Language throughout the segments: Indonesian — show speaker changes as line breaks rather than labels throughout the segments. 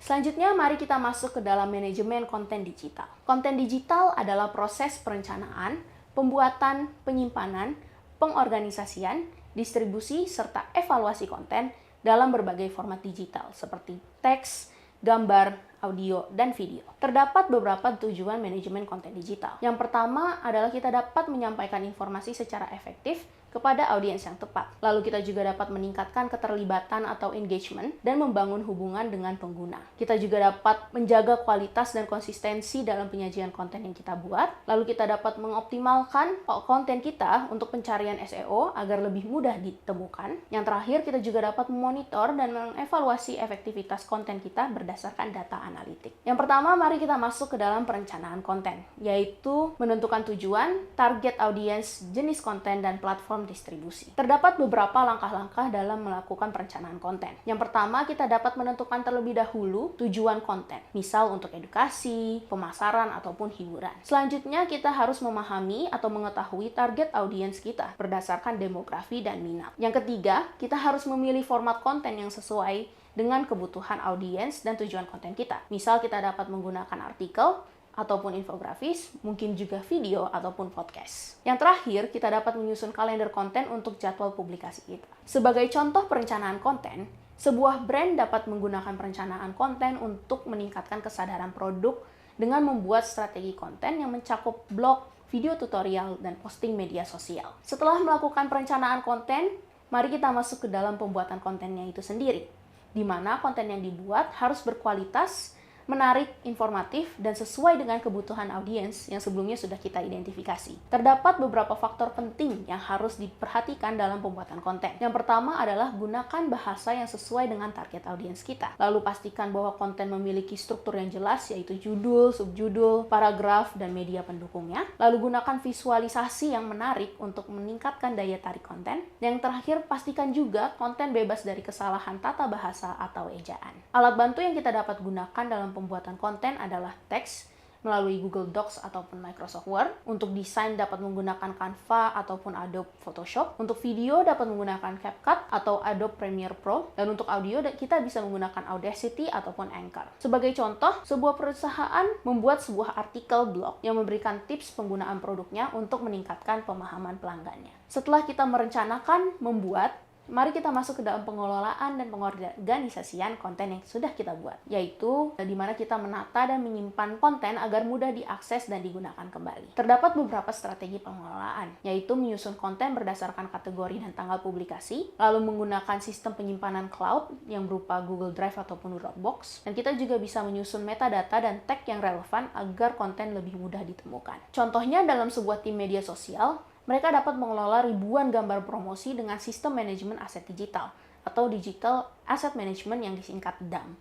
Selanjutnya, mari kita masuk ke dalam manajemen konten digital. Konten digital adalah proses perencanaan, pembuatan, penyimpanan, pengorganisasian, distribusi, serta evaluasi konten dalam berbagai format digital seperti teks, gambar, audio, dan video. Terdapat beberapa tujuan manajemen konten digital. Yang pertama adalah kita dapat menyampaikan informasi secara efektif kepada audiens yang tepat. Lalu kita juga dapat meningkatkan keterlibatan atau engagement dan membangun hubungan dengan pengguna. Kita juga dapat menjaga kualitas dan konsistensi dalam penyajian konten yang kita buat. Lalu kita dapat mengoptimalkan konten kita untuk pencarian SEO agar lebih mudah ditemukan. Yang terakhir, kita juga dapat memonitor dan mengevaluasi efektivitas konten kita berdasarkan data analitik. Yang pertama, mari kita masuk ke dalam perencanaan konten, yaitu menentukan tujuan, target audiens, jenis konten, dan platform distribusi. Terdapat beberapa langkah-langkah dalam melakukan perencanaan konten. Yang pertama, kita dapat menentukan terlebih dahulu tujuan konten, misal untuk edukasi, pemasaran, ataupun hiburan. Selanjutnya, kita harus memahami atau mengetahui target audiens kita berdasarkan demografi dan minat. Yang ketiga, kita harus memilih format konten yang sesuai dengan kebutuhan audiens dan tujuan konten kita. Misal, kita dapat menggunakan artikel, ataupun infografis, mungkin juga video ataupun podcast. Yang terakhir, kita dapat menyusun kalender konten untuk jadwal publikasi kita. Sebagai contoh perencanaan konten, sebuah brand dapat menggunakan perencanaan konten untuk meningkatkan kesadaran produk dengan membuat strategi konten yang mencakup blog, video tutorial, dan posting media sosial. Setelah melakukan perencanaan konten, mari kita masuk ke dalam pembuatan kontennya itu sendiri, di mana konten yang dibuat harus berkualitas, menarik, informatif, dan sesuai dengan kebutuhan audiens yang sebelumnya sudah kita identifikasi. Terdapat beberapa faktor penting yang harus diperhatikan dalam pembuatan konten. Yang pertama adalah gunakan bahasa yang sesuai dengan target audiens kita. Lalu pastikan bahwa konten memiliki struktur yang jelas, yaitu judul, subjudul, paragraf, dan media pendukungnya. Lalu gunakan visualisasi yang menarik untuk meningkatkan daya tarik konten. Yang terakhir, pastikan juga konten bebas dari kesalahan tata bahasa atau ejaan. Alat bantu yang kita dapat gunakan dalam pembuatan konten adalah teks melalui Google Docs ataupun Microsoft Word. Untuk desain dapat menggunakan Canva ataupun Adobe Photoshop. Untuk video dapat menggunakan CapCut atau Adobe Premiere Pro. Dan untuk audio kita bisa menggunakan Audacity ataupun Anchor. Sebagai contoh, sebuah perusahaan membuat sebuah artikel blog yang memberikan tips penggunaan produknya untuk meningkatkan pemahaman pelanggannya. Setelah kita merencanakan membuat, mari kita masuk ke dalam pengelolaan dan pengorganisasian konten yang sudah kita buat, yaitu di mana kita menata dan menyimpan konten agar mudah diakses dan digunakan kembali. Terdapat beberapa strategi pengelolaan, yaitu menyusun konten berdasarkan kategori dan tanggal publikasi, lalu menggunakan sistem penyimpanan cloud yang berupa Google Drive ataupun Dropbox, dan kita juga bisa menyusun metadata dan tag yang relevan agar konten lebih mudah ditemukan. Contohnya dalam sebuah tim media sosial, mereka dapat mengelola ribuan gambar promosi dengan sistem manajemen aset digital atau Digital Asset Management yang disingkat DAM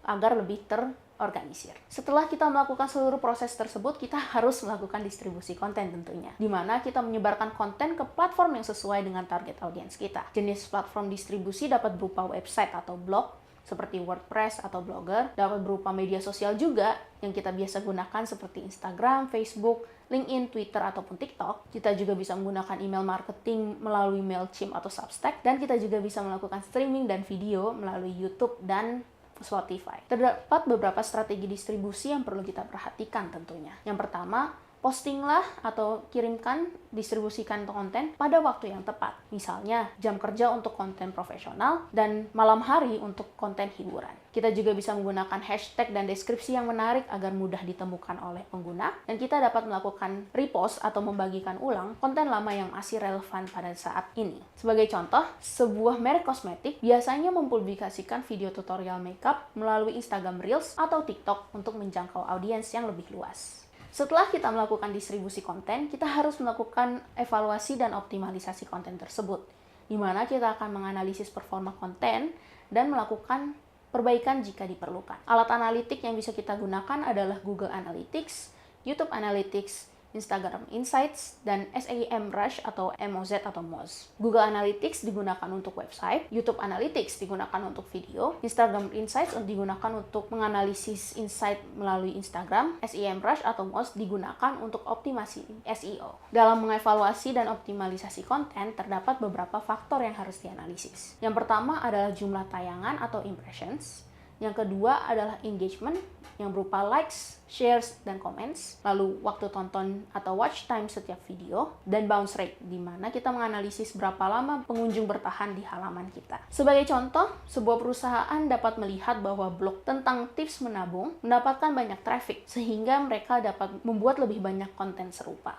agar lebih terorganisir. Setelah kita melakukan seluruh proses tersebut, kita harus melakukan distribusi konten tentunya, di mana kita menyebarkan konten ke platform yang sesuai dengan target audiens kita. Jenis platform distribusi dapat berupa website atau blog, seperti WordPress atau Blogger, dapat berupa media sosial juga yang kita biasa gunakan seperti Instagram, Facebook, LinkedIn, Twitter, ataupun TikTok. Kita juga bisa menggunakan email marketing melalui Mailchimp atau Substack, dan kita juga bisa melakukan streaming dan video melalui YouTube dan Spotify. Terdapat beberapa strategi distribusi yang perlu kita perhatikan tentunya. Yang pertama, postinglah atau kirimkan, distribusikan konten pada waktu yang tepat. Misalnya, jam kerja untuk konten profesional dan malam hari untuk konten hiburan. Kita juga bisa menggunakan hashtag dan deskripsi yang menarik agar mudah ditemukan oleh pengguna. Dan kita dapat melakukan repost atau membagikan ulang konten lama yang masih relevan pada saat ini. Sebagai contoh, sebuah merek kosmetik biasanya mempublikasikan video tutorial makeup melalui Instagram Reels atau TikTok untuk menjangkau audiens yang lebih luas. Setelah kita melakukan distribusi konten, kita harus melakukan evaluasi dan optimalisasi konten tersebut, di mana kita akan menganalisis performa konten dan melakukan perbaikan jika diperlukan. Alat analitik yang bisa kita gunakan adalah Google Analytics, YouTube Analytics, Instagram Insights, dan SEMrush atau MOZ atau Moz. Google Analytics digunakan untuk website, YouTube Analytics digunakan untuk video, Instagram Insights digunakan untuk menganalisis insight melalui Instagram, SEMrush atau Moz digunakan untuk optimasi SEO. Dalam mengevaluasi dan optimalisasi konten, terdapat beberapa faktor yang harus dianalisis. Yang pertama adalah jumlah tayangan atau impressions, Yang kedua adalah engagement, yang berupa likes, shares, dan comments. Lalu waktu tonton atau watch time setiap video. Dan bounce rate, di mana kita menganalisis berapa lama pengunjung bertahan di halaman kita. Sebagai contoh, sebuah perusahaan dapat melihat bahwa blog tentang tips menabung mendapatkan banyak traffic, sehingga mereka dapat membuat lebih banyak konten serupa.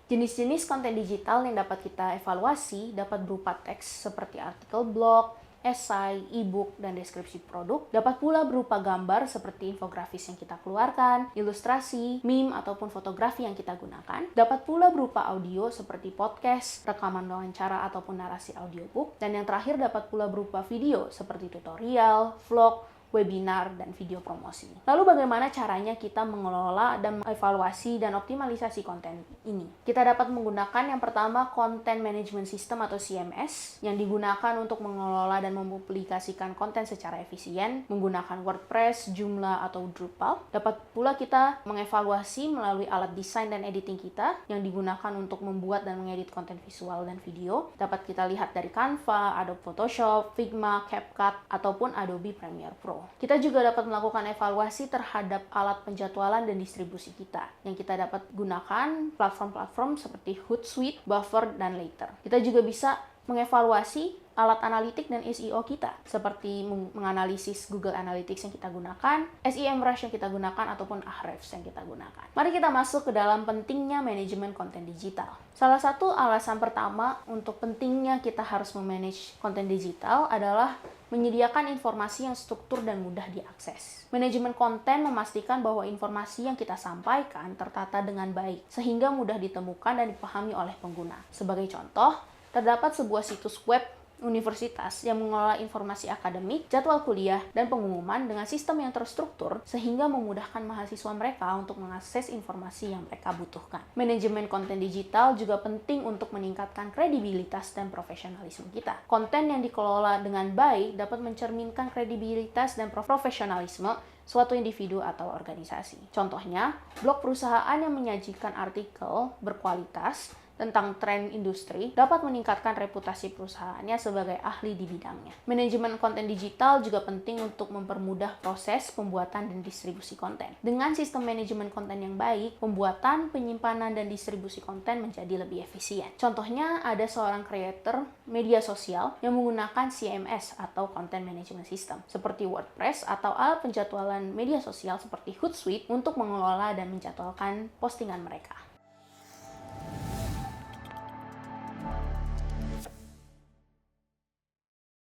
Jenis-jenis konten digital yang dapat kita evaluasi dapat berupa teks seperti artikel blog, esai, e-book, dan deskripsi produk. Dapat pula berupa gambar seperti infografis yang kita keluarkan, ilustrasi, meme, ataupun fotografi yang kita gunakan. Dapat pula berupa audio seperti podcast, rekaman wawancara, ataupun narasi audiobook. Dan yang terakhir dapat pula berupa video seperti tutorial, vlog, webinar, dan video promosi. Lalu bagaimana caranya kita mengelola dan mengevaluasi dan optimalisasi konten ini? Kita dapat menggunakan yang pertama Content Management System atau CMS yang digunakan untuk mengelola dan mempublikasikan konten secara efisien menggunakan WordPress, Joomla, atau Drupal. Dapat pula kita mengevaluasi melalui alat desain dan editing kita yang digunakan untuk membuat dan mengedit konten visual dan video. Dapat kita lihat dari Canva, Adobe Photoshop, Figma, CapCut, ataupun Adobe Premiere Pro. Kita juga dapat melakukan evaluasi terhadap alat penjadwalan dan distribusi kita, yang kita dapat gunakan platform-platform seperti Hootsuite, Buffer, dan Later. Kita juga bisa mengevaluasi alat analitik dan SEO kita, seperti menganalisis Google Analytics yang kita gunakan, SEMrush yang kita gunakan, ataupun Ahrefs yang kita gunakan. Mari kita masuk ke dalam pentingnya manajemen konten digital. Salah satu alasan pertama untuk pentingnya kita harus memanage konten digital adalah menyediakan informasi yang struktur dan mudah diakses. Manajemen konten memastikan bahwa informasi yang kita sampaikan tertata dengan baik, sehingga mudah ditemukan dan dipahami oleh pengguna. Sebagai contoh, terdapat sebuah situs web universitas yang mengelola informasi akademik, jadwal kuliah, dan pengumuman dengan sistem yang terstruktur sehingga memudahkan mahasiswa mereka untuk mengakses informasi yang mereka butuhkan. Manajemen konten digital juga penting untuk meningkatkan kredibilitas dan profesionalisme kita. Konten yang dikelola dengan baik dapat mencerminkan kredibilitas dan profesionalisme suatu individu atau organisasi. Contohnya, blog perusahaan yang menyajikan artikel berkualitas tentang tren industri dapat meningkatkan reputasi perusahaannya sebagai ahli di bidangnya. Manajemen konten digital juga penting untuk mempermudah proses pembuatan dan distribusi konten. Dengan sistem manajemen konten yang baik, pembuatan, penyimpanan, dan distribusi konten menjadi lebih efisien. Contohnya, ada seorang creator media sosial yang menggunakan CMS atau Content Management System, seperti WordPress atau alat penjadwalan media sosial seperti Hootsuite untuk mengelola dan menjadwalkan postingan mereka.